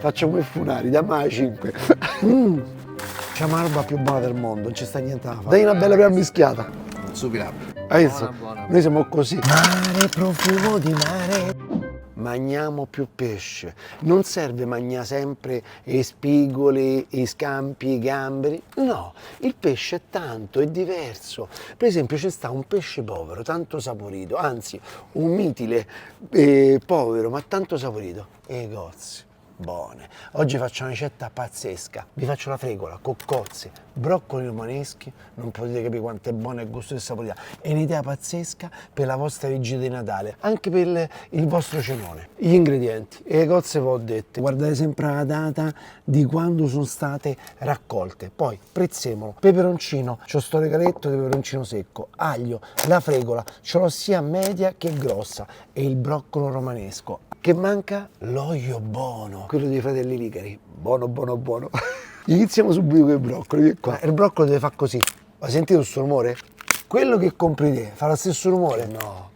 Faccio come Funari, dammi 5. C'è una roba più buona del mondo, non ci sta niente da fare. Dai una bella prima mischiata. Subito. Hai visto? Buona. Noi siamo così. Mare, profumo di mare. Mangiamo più pesce. Non serve mangiare sempre i spigoli, i scampi, i gamberi. No, il pesce è tanto, è diverso. Per esempio c'è sta un pesce povero, tanto saporito, anzi un mitile povero, ma tanto saporito. E i cozzi. Buone. Oggi faccio una ricetta pazzesca. Vi faccio la fregola con cozze, broccoli romaneschi, non potete capire quanto è buona e gustosa e saporita. È un'idea pazzesca per la vostra vigilia di Natale, anche per il vostro cenone. Gli ingredienti e le cozze vi ho dette. Guardate sempre la data di quando sono state raccolte. Poi prezzemolo, peperoncino, c'ho sto regaletto di peperoncino secco, aglio, la fregola, ce l'ho sia media che grossa e il broccolo romanesco. Che manca? L'olio buono, quello dei fratelli Ligari, buono buono buono. Iniziamo subito con i broccoli, che qua. Il broccolo deve fare così. Hai sentito questo rumore? Quello che compri te fa lo stesso rumore? No.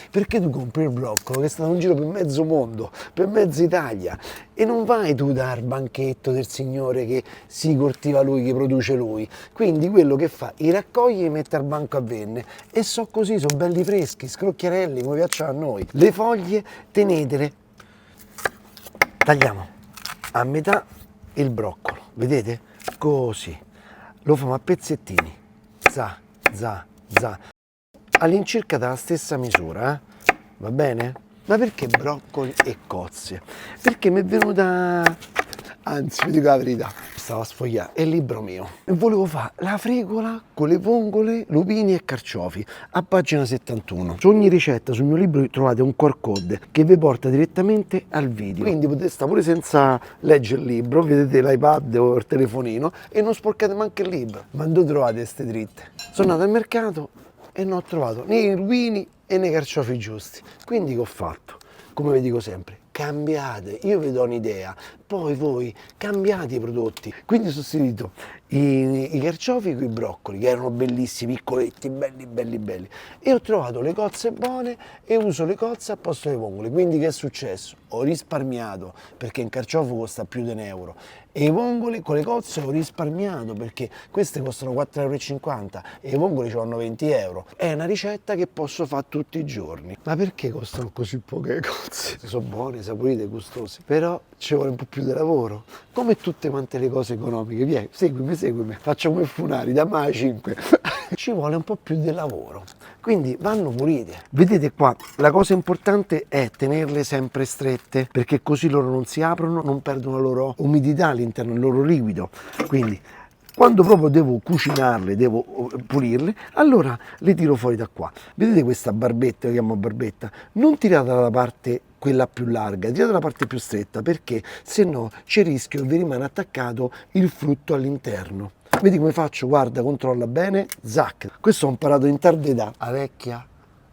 Perché tu compri il broccolo che è stato in giro per mezzo mondo, per mezza Italia, e non vai tu dal banchetto del signore che si coltiva lui, che produce lui. Quindi quello che fa, i raccoglie e li mette al banco a venne e so così, sono belli freschi, scrocchiarelli, come piacciono a noi. Le foglie tenetele, tagliamo a metà il broccolo, vedete? Così, lo facciamo a pezzettini, za, za, za. All'incirca dalla stessa misura, va bene? Ma perché broccoli e cozze? Perché mi è venuta, anzi vi dico la verità, stavo a sfogliare, è il libro mio. E volevo fare la fregola con le vongole, lupini e carciofi, a pagina 71. Su ogni ricetta, sul mio libro trovate un QR code che vi porta direttamente al video. Quindi potete stare pure senza leggere il libro, vedete l'iPad o il telefonino e non sporcate manco il libro. Ma dove trovate queste dritte? Sono andato al mercato e non ho trovato né i lupini e né i carciofi giusti. Quindi che ho fatto? Come vi dico sempre, cambiate, io vi do un'idea, poi voi cambiate i prodotti. Quindi ho sostituito i carciofi con i broccoli, che erano bellissimi, piccoletti, belli, belli, belli. E ho trovato le cozze buone e uso le cozze al posto delle vongole. Quindi che è successo? Ho risparmiato, perché un carciofo costa più di €1. E i vongoli con le cozze ho risparmiato, perché queste costano €4,50 e i vongoli ci vanno €20. È una ricetta che posso fare tutti i giorni. Ma perché costano così poche le cozze? Sono buone, saporite, gustose, però ci vuole un po' più di lavoro, come tutte quante le cose economiche. Vieni, seguimi, faccio come Funari, dammi 5. Ci vuole un po' più di lavoro, quindi vanno pulite. Vedete qua, la cosa importante è tenerle sempre strette, perché così loro non si aprono, non perdono la loro umidità all'interno del loro liquido. Quindi quando proprio devo cucinarle, devo pulirle, allora le tiro fuori da qua. Vedete questa barbetta, la chiamo barbetta? Non tirate dalla parte quella più larga, tirate dalla parte più stretta, perché se no c'è il rischio che vi rimane attaccato il frutto all'interno. Vedi come faccio? Guarda, controlla bene, zac. Questo ho imparato in tarda età. La vecchia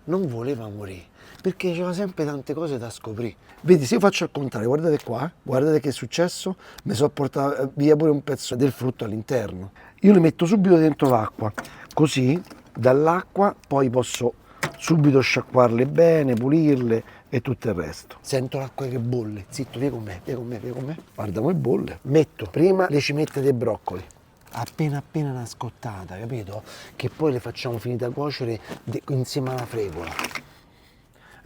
non voleva morire, perché c'era sempre tante cose da scoprire. Vedi, se io faccio al contrario, guardate qua, guardate che è successo, mi sono portato via pure un pezzo del frutto all'interno. Io li metto subito dentro l'acqua, così dall'acqua poi posso subito sciacquarle bene, pulirle e tutto il resto. Sento l'acqua che bolle, zitto, vieni con me, vieni con me, vieni con me. Guarda come bolle. Metto prima le cimette dei broccoli, appena una scottata, capito? Che poi le facciamo finire da cuocere insieme alla fregola.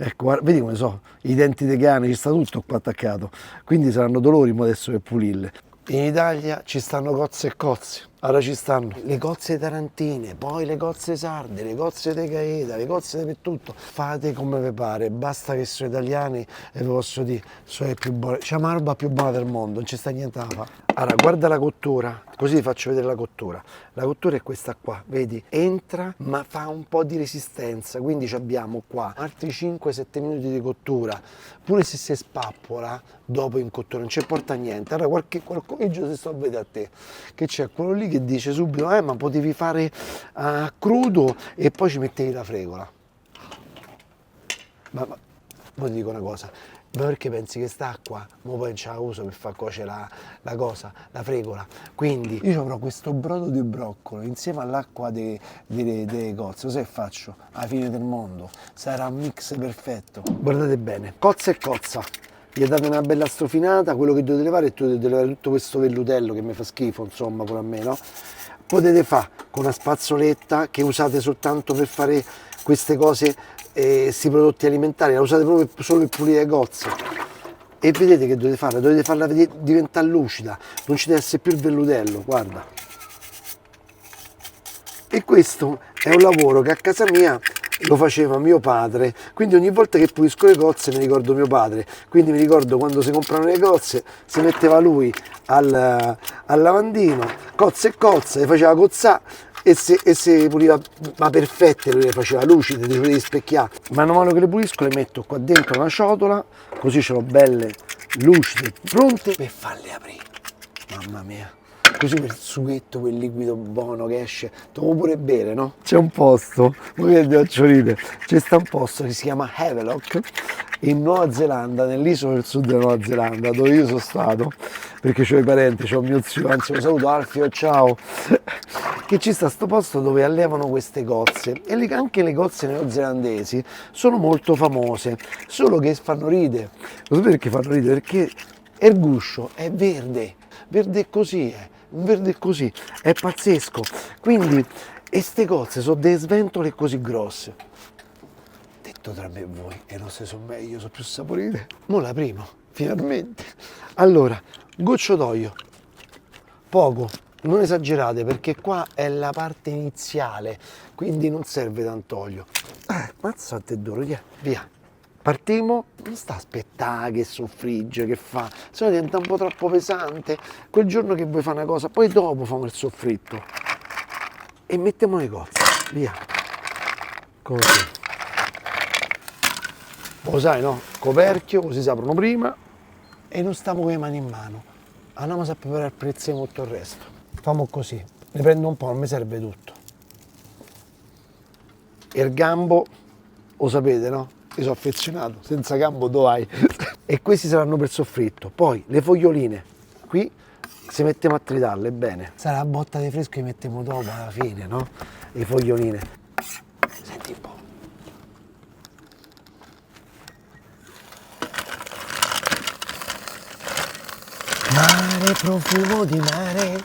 Ecco, guarda, vedi come so, i denti dei cani, ci sta tutto qua attaccato, quindi saranno dolori mo adesso per pulirle. In Italia ci stanno cozze e cozze, ora ci stanno le cozze tarantine, poi le cozze sarde, le cozze di Gaeta, le cozze per tutto. Fate come vi pare, basta che sono italiani e vi posso dire, sono le più buone. C'è una roba più buona del mondo, non ci sta niente da fare. Allora, guarda la cottura, così vi faccio vedere la cottura. La cottura è questa qua, vedi? Entra ma fa un po' di resistenza, quindi abbiamo qua altri 5-7 minuti di cottura. Pure se si spappola dopo in cottura non ci importa niente. Allora qualcuno se sto a vedere a te, che c'è quello lì che dice subito, ma potevi fare crudo e poi ci mettevi la fregola. Ma poi ti dico una cosa, ma perché pensi che st'acqua mo poi non ce la uso per far cuocere la cosa, la fregola? Quindi io avrò questo brodo di broccolo insieme all'acqua delle cozze. Cos'è faccio? Alla fine del mondo sarà un mix perfetto. Guardate bene, cozza e cozza, gli date una bella strofinata, quello che dovete fare è che dovete levare tutto questo vellutello che mi fa schifo, insomma, pure a me, no? Potete fare con una spazzoletta che usate soltanto per fare queste cose, questi prodotti alimentari, la usate proprio solo per pulire le cozze. E vedete che dovete farla diventare lucida, non ci deve essere più il vellutello, guarda. E questo è un lavoro che a casa mia lo faceva mio padre, quindi ogni volta che pulisco le cozze mi ricordo mio padre, quindi mi ricordo quando si comprano le cozze, si metteva lui al lavandino, cozze e cozze, le faceva cozzà e se puliva, ma perfette, lui le faceva lucide, le dovevi specchiare. Man mano che le pulisco le metto qua dentro una ciotola, così ce l'ho belle lucide, pronte per farle aprire. Mamma mia. Così quel sughetto, quel liquido buono che esce, lo può pure bere, no? C'è un posto, voi che vi faccio ridere, c'è sta un posto che si chiama Havelock in Nuova Zelanda, nell'isola del sud della Nuova Zelanda, dove io sono stato, perché c'ho i parenti, c'ho mio zio, anzi lo saluto, Alfio, ciao, che ci sta sto posto dove allevano queste cozze e anche le cozze neozelandesi sono molto famose, solo che fanno ridere. Lo sapete perché fanno ridere? Perché il guscio è verde, verde così è. Un verde così, è pazzesco. Quindi, e ste cozze sono delle sventole così grosse. Detto tra me e voi, e non se sono meglio, sono più saporite. Mo la primo, finalmente. Allora, goccio d'olio, poco, non esagerate perché qua è la parte iniziale, quindi non serve tanto olio. Mazzate duro, via. Partiamo, non sta a aspettare che soffrigge, che fa, se no diventa un po' troppo pesante. Quel giorno che vuoi fare una cosa, poi dopo famo il soffritto e mettiamo le cozze, via, così. Lo sai, no? Coperchio, così si aprono prima e non stiamo con le mani in mano. Andiamo a preparare il prezzemolo e tutto il resto. Famo così, ne prendo un po', non mi serve tutto. E il gambo, lo sapete, no? Io sono affezionato, senza gambo dove vai? E questi saranno per soffritto. Poi le foglioline, qui si mettiamo a tritarle bene. Sarà la botta di fresco che mettiamo dopo alla fine, no? Le foglioline. Senti un po'. Mare, profumo di mare,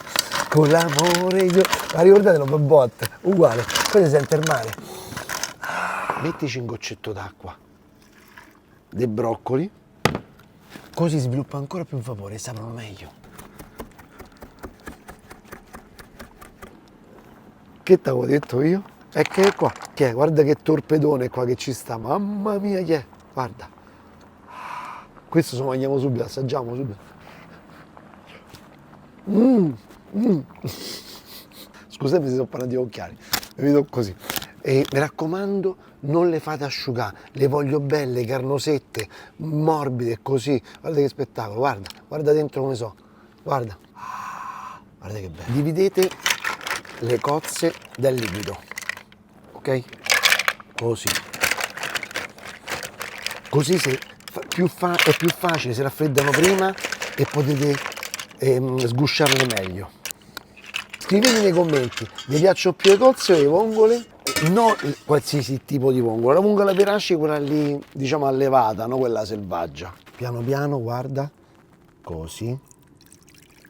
con l'amore. Ma ricordate lo bot? Uguale, poi si sente il mare. Mettici un goccetto d'acqua, dei broccoli, così sviluppa ancora più vapore e saprano meglio. Che t'avevo detto io? E che è qua? Che è? Guarda che torpedone qua che ci sta, mamma mia che è? Guarda. Questo lo mangiamo subito, assaggiamo subito. Scusate se sono parlati gli occhiali, mi vedo così. E mi raccomando, non le fate asciugare, le voglio belle, carnosette, morbide, così. Guarda che spettacolo, guarda dentro come so, guarda. Guarda che bello. Dividete le cozze dal liquido, ok? Così. Così è più facile, si raffreddano prima e potete sgusciarle meglio. Scrivetemi nei commenti, vi piacciono più le cozze o le vongole? No, qualsiasi tipo di vongola, la vongola verace è quella lì, diciamo, allevata, no? Quella selvaggia. Piano piano, guarda, così.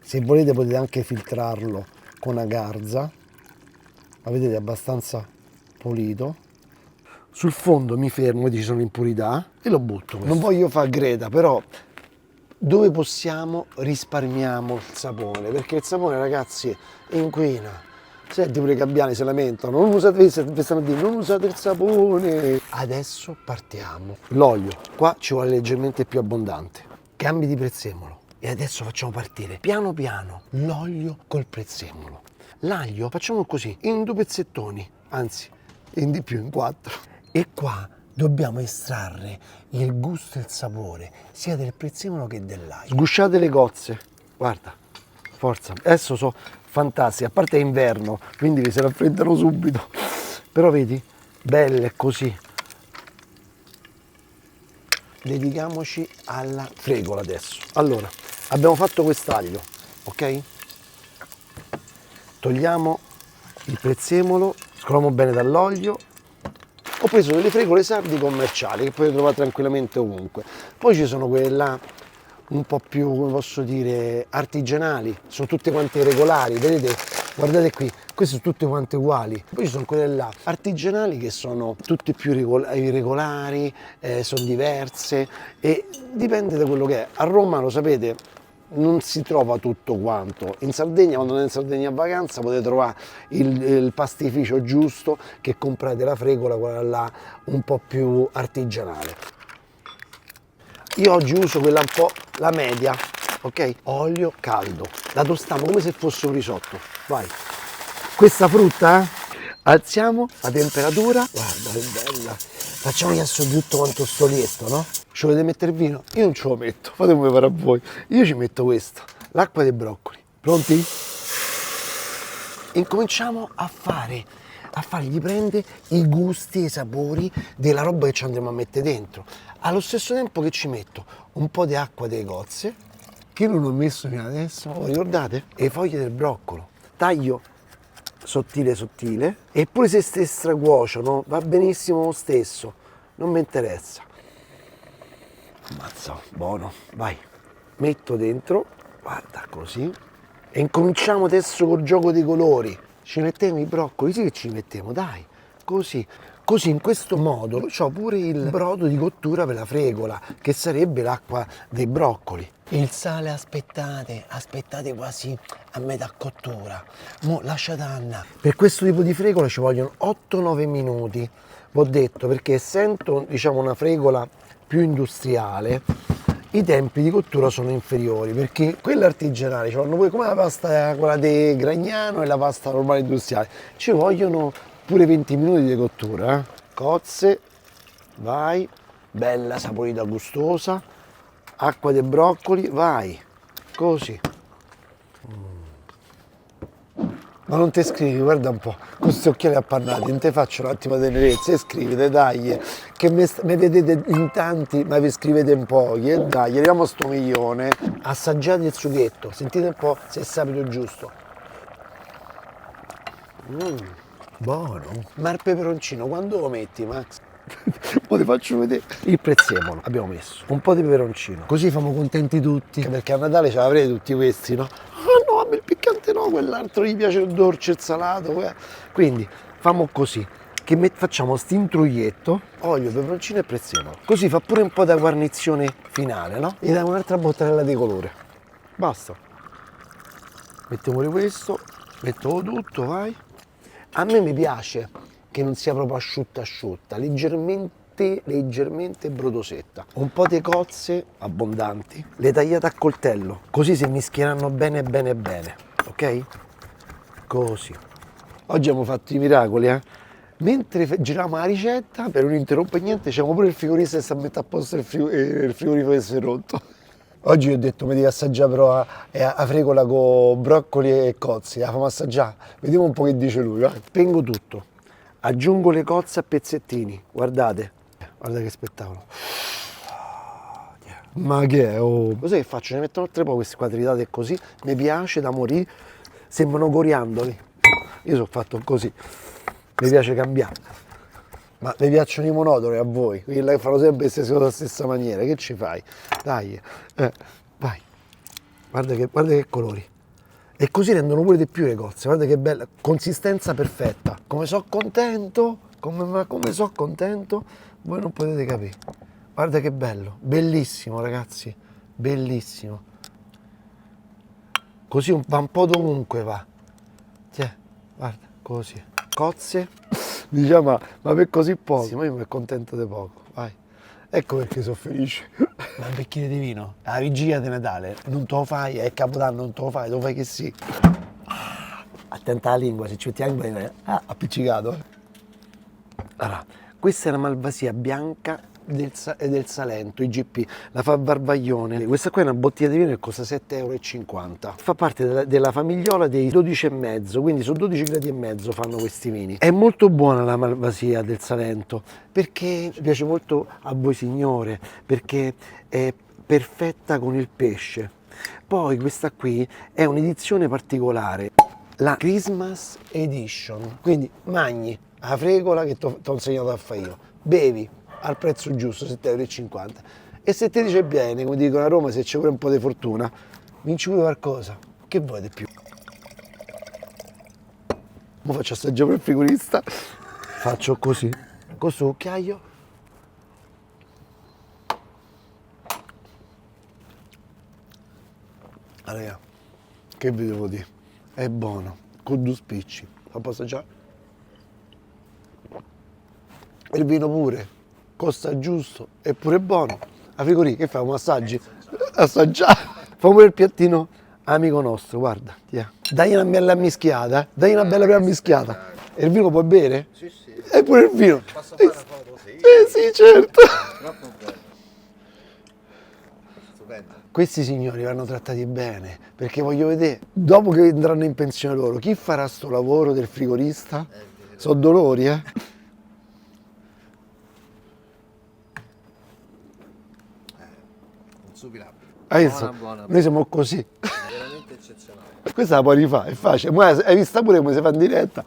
Se volete potete anche filtrarlo con una garza, ma vedete è abbastanza pulito. Sul fondo mi fermo, vedi ci sono impurità e lo butto. Non voglio fare greta, però dove possiamo risparmiamo il sapone, perché il sapone, ragazzi, inquina. Senti pure i gabbiani si lamentano, non usate, stanno a dire, non usate il sapone. Adesso partiamo. L'olio, qua ci vuole leggermente più abbondante. Cambi di prezzemolo. E adesso facciamo partire piano piano l'olio col prezzemolo. L'aglio facciamo così, in 2 pezzettoni, anzi, in di più, in 4. E qua dobbiamo estrarre il gusto e il sapore sia del prezzemolo che dell'aglio. Sgusciate le cozze, guarda, forza. Adesso so fantastiche, a parte è inverno, quindi vi si raffreddano subito. Però vedi, belle così. Dedichiamoci alla fregola adesso. Allora, abbiamo fatto quest'aglio, ok? Togliamo il prezzemolo, scoliamo bene dall'olio. Ho preso delle fregole sardi commerciali che potete trovare tranquillamente ovunque. Poi ci sono quelle là un po' più, come posso dire, artigianali, sono tutte quante regolari, vedete? Guardate qui, queste sono tutte quante uguali. Poi ci sono quelle là artigianali che sono tutte più irregolari, sono diverse e dipende da quello che è. A Roma, lo sapete, non si trova tutto quanto. In Sardegna, quando andate in Sardegna a vacanza, potete trovare il pastificio giusto, che comprate la fregola, quella là un po' più artigianale. Io oggi uso quella un po' la media, ok? Olio caldo, la tostiamo come se fosse un risotto, vai. Questa frutta, alziamo la temperatura, guarda che bella. Facciamo adesso tutto quanto sto lieto, no? Ci volete mettere il vino? Io non ce lo metto, fate come pare a voi. Io ci metto questo, l'acqua dei broccoli. Pronti? Incominciamo a fargli prendere i gusti e i sapori della roba che ci andremo a mettere dentro. Allo stesso tempo che ci metto un po' di acqua delle cozze, che non ho messo fino adesso, oh, ricordate? E le foglie del broccolo. Taglio sottile sottile, e pure se si stracuociono va benissimo lo stesso, non mi interessa. Ammazza, buono, vai. Metto dentro, guarda così, e incominciamo adesso col gioco dei colori. Ci mettiamo i broccoli, sì che ci mettiamo, dai, così. Così in questo modo ho pure il brodo di cottura per la fregola, che sarebbe l'acqua dei broccoli. Il sale aspettate quasi a metà cottura. Mo lasciate andare. Per questo tipo di fregola ci vogliono 8-9 minuti. Vi ho detto, perché essendo diciamo una fregola più industriale, i tempi di cottura sono inferiori, perché quella artigianale ci vogliono pure come la pasta, quella di Gragnano e la pasta normale industriale, ci vogliono pure 20 minuti di cottura. Cozze, vai, bella saporita gustosa, acqua dei broccoli, vai, così. Ma non ti scrivi, guarda un po', con questi occhiali appannati, non ti faccio un attimo di tenerezza e scrivete, dai, che mi vedete in tanti, ma vi scrivete in pochi, e dai, arriviamo a sto milione. Assaggiate il sughetto, sentite un po' se è sapido giusto. Buono. Ma il peperoncino, quando lo metti, Max? Poi ti faccio vedere il prezzemolo. Abbiamo messo un po' di peperoncino, così famo contenti tutti, perché a Natale ce l'avrete tutti questi, no? Ah no, a me il piccante no, quell'altro gli piace il dolce, il salato. Quindi famo così, che facciamo st'intruglietto, olio, peperoncino e prezzemolo. Così fa pure un po' da guarnizione finale, no? E dà un'altra bottarella di colore. Basta. Mettiamoli questo, metto tutto, vai. A me mi piace che non sia proprio asciutta, leggermente brodosetta. Un po' di cozze abbondanti, le tagliate a coltello, così si mischieranno bene, ok? Così. Oggi abbiamo fatto i miracoli, eh? Mentre giravamo la ricetta, per non interrompere niente, c'era pure il frigorista che sta a mettere a posto il frigorifero che si è rotto. Oggi ho detto mi devi assaggiare però a fregola con broccoli e cozze, la facciamo assaggiare, vediamo un po' che dice lui. Va. Spengo tutto, aggiungo le cozze a pezzettini, guardate che spettacolo. Ma che è? Oh. Cos'è che faccio? Ne metto altre po' queste quadritate così, mi piace da morire, sembrano coriandoli. Io sono fatto così, mi piace cambiare. Ma vi piacciono i monodori a voi? Quelli che fanno sempre le stesse cose alla stessa maniera, che ci fai? Dai, vai, guarda che colori. E così rendono pure di più le cozze, guarda che bella, consistenza perfetta. Come sono contento, come sono contento, voi non potete capire. Guarda che bello, bellissimo ragazzi, bellissimo. Così va un po' dovunque va. Tiè, guarda, così. Cozze. Diciamo, ma per così poco, ma io mi contento di poco, vai. Ecco perché sono felice. Ma un bicchiere di vino? La vigilia di Natale non te lo fai, è Capodanno, non te lo fai che sì. Attenta alla lingua, se ci metti la lingua, appiccicato. Allora, questa è la malvasia bianca del Salento, IGP, la fa Barbaglione. Questa qua è una bottiglia di vino che costa 7,50 €. Fa parte della famigliola dei 12,5, quindi su 12 gradi e mezzo fanno questi vini. È molto buona la malvasia del Salento, perché piace molto a voi signore, perché è perfetta con il pesce. Poi questa qui è un'edizione particolare, la Christmas Edition, quindi magni la fregola che ti ho insegnato a fare io. Bevi al prezzo giusto, 7,50 euro. E se ti dice bene, come dicono a Roma, se c'è pure un po' di fortuna, vinci pure qualcosa. Che vuoi di più? Mo faccio assaggiare per il frigorista. Faccio così, questo cucchiaio. Allora, che vi devo dire? È buono, con due spicci. Fa assaggiare. Il vino pure, costa giusto, è pure buono. A frigorì, che fai? Assaggi? Assaggiare. Fa pure il piattino amico nostro, guarda. Tiè. Dai una bella mischiata, dai una bella prima mischiata. E il vino puoi bere? Sì, sì. E pure il vino. Posso fare una foto? Sì. Sì, certo. Troppo bello. Stupendo. Questi signori vanno trattati bene, perché voglio vedere, dopo che andranno in pensione loro, chi farà sto lavoro del frigorista? Sono dolori, eh? Insupirabile. Hai visto? Buona. Noi siamo così. Veramente eccezionale. Questa la puoi rifare, è facile. Ma hai visto pure come si fa in diretta?